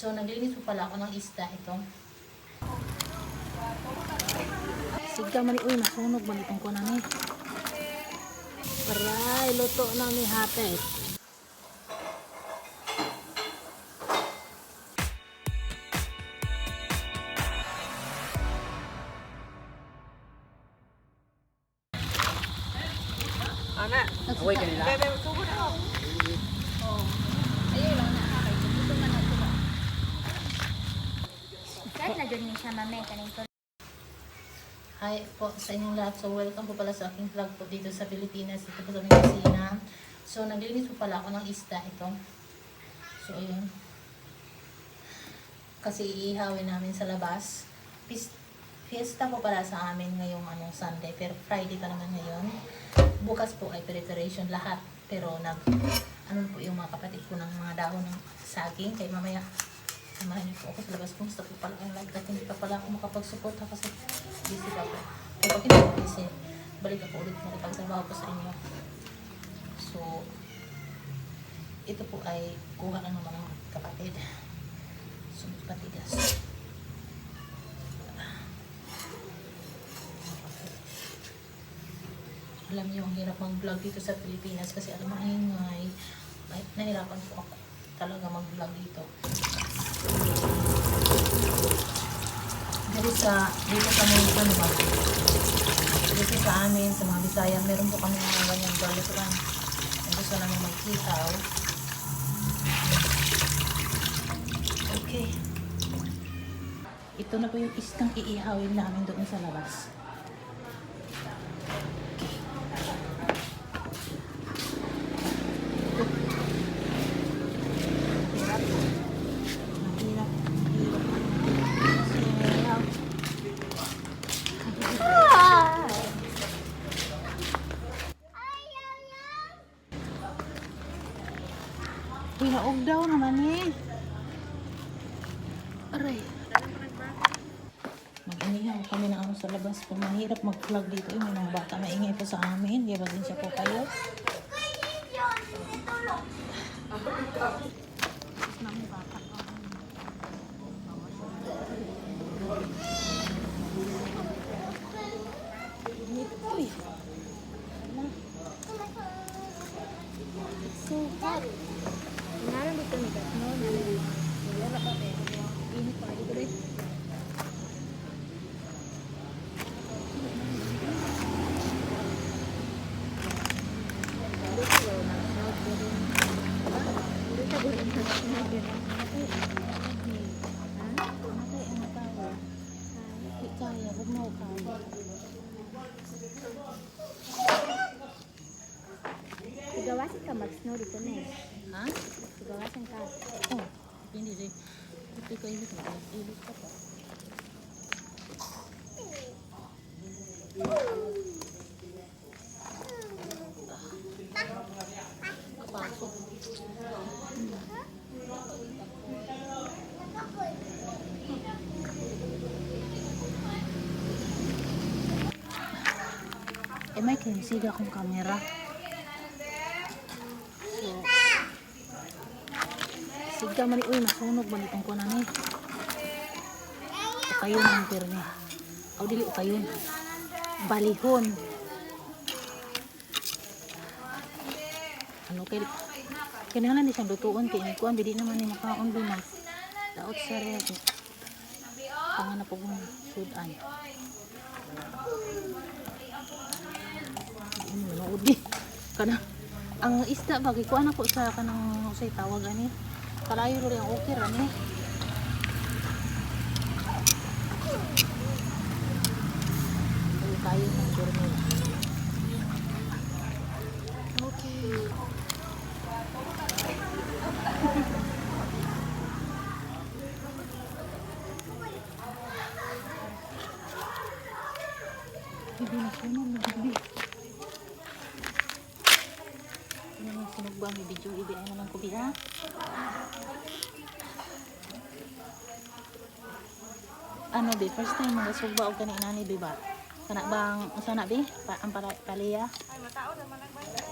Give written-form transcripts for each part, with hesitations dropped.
So, naglinis po pala ako ng isda ito. Sigda man uy, masunog man itong kunan eh. Aray, luto na ni hapet. Ana, away ka nila. Bebe, tugod ako. Oh. Ayun lang na kay gusto man ako ba. Kahit na dyan siya mame, kanito. Hi po sa inyong lahat. So, welcome po pala sa aking vlog po dito sa Pilipinas. Ito po sa aming kusina. So, naglinis po pala ako ng isda ito. So, ayun. Kasi iihawin namin sa labas. Fiesta po pala sa amin ngayong Sunday. Pero Friday pa naman ngayon. Bukas po ay preparation lahat. Pero po yung mga kapatid ko ng mga dahon ng saging. Kaya mamaya, samahan niyo po ako sa labas. Kumusta po pala ang live at hindi pa pala ako makapag-suporta kasi busy pa po. Kaya pag hindi po busy, balik ako ulit makipagtrabaho po sa inyo. So, ito po ay kuha lang naman ng kapatid. So, patigas. Alam niyo, ang hirap mag-vlog dito sa Pilipinas kasi alam mo, ingay. Nahirapan po ako talaga mag-vlog dito. Dito sa mga ba? Dito sa amin, sa mga Bisaya, meron po kami mga ganyang galutuan. Ang gusto namin magkitaw. Okay. Ito na po yung istang iihawin namin doon sa labas. Hinaog daw naman eh. Aray. Mag-inihaw kami na sa labas. Kung mahirap mag-vlog dito, may mga bata maingay po sa amin. Di ba din siya po kayo? Uy. So hot. Naroon dito ni Gat, no? Wala pa ba? Init pa dito rin. Gawasan ka mag-snow dito na eh. Ha? Gawasan ka. Oh, hindi rin. Hindi ko init na. Init ka pa. Kapasok. May kinsiga akong kamera. Sigda man uy, masunog man itong kunan eh. Ukayon ang pirmi. O dili ukayon. Balihon. Ano kay kailangan ni siyang lutuon kay ini kuan bidi naman ni makaon din na. Daot sa red. Panganap po kung sudan. Manood di. Kana ang isda bagay kuan ako sa kanang usay tawag ani. Kalayo rin ang okay rin eh. Kayo ng dormir. Okay. Hindi na sunog na gabi. Ano na sunog ba? May video i-BI naman ko biya. Ano be, first time mga sugba o kanina ni ba? Kana bang sana be? Ang paliya?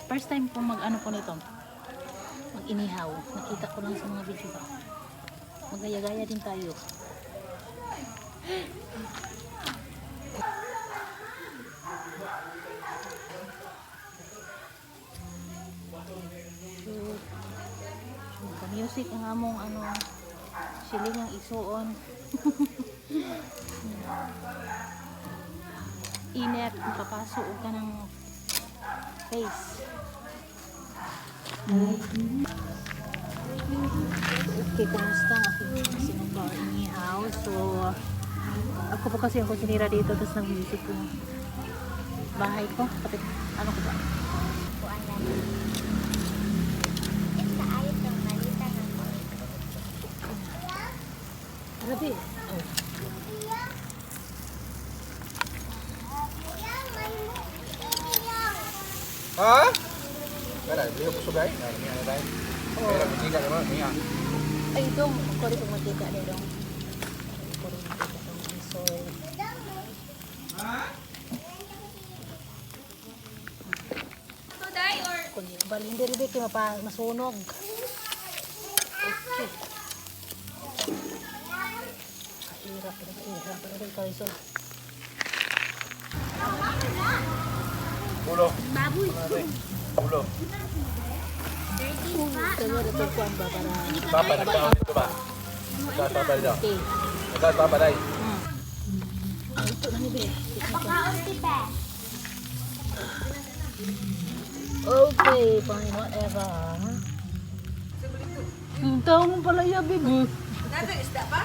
First time po mag ano po nito. Mag inihaw. Nakita ko lang sa mga video ba. Magaya-gaya din tayo. So, music ang among ano siling ang isuon. Init makapasok ka ng face. Okay, kumusta ang aking sinumpa inihaw? So, ako po kasi ang kusinira dito, tapos nag-visit ko yung bahay ko. Kapit, ano ko ba? Grabe. Oh. Ha? Kaya, bili ko subay. Nariyan na tayo. Kaya, bisita naman. Niya. Ay, dong. Ako rin kung magkita na dong. Ako rin magkita dong. I'm sorry. Kung bali, hindi rin kayo masunog. Okay. Kahirap rin. Kahirap rin kayo. So, Ulo. Baboy. Ulo. kaya rin kuwan ba para... Papa, nagkaon dito ba? Nagkasabay daw. Okay. Nagkasabay. Ay, ito na ni Be. Okay, fine, whatever. Taong mo pala iya, baby. Nasa isda pa?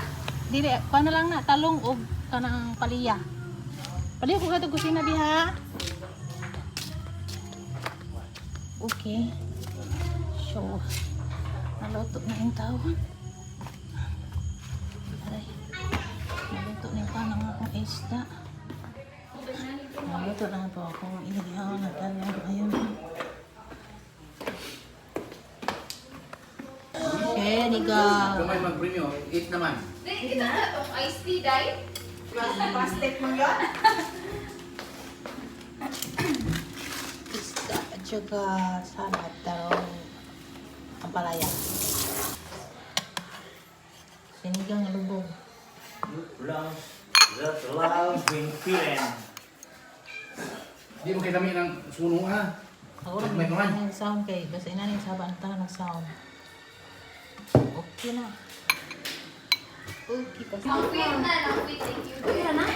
Dili, paano lang na, talong o kanang paliya. Paliya ko gato kusina diha. Okay. So, naluto na yung tawon. Aray. Naluto na yung panang akong isda. Naluto na po akong inihaw na talong. Ayun. Okay, niga. Kung may mag-premium, eat naman. Ito na itong iced tea, Day. Plastic mo yun? Isda at saka salad, tarong ampalaya. Sinigang na lubog. That love being feeling. Di mo kinami ng suno ha. Ako rin May kuman. yung sound kay kasi inanin sa banta ng sound. Okay na. Okay pa. Ang quit na, ang quit. Thank you. Kaya na?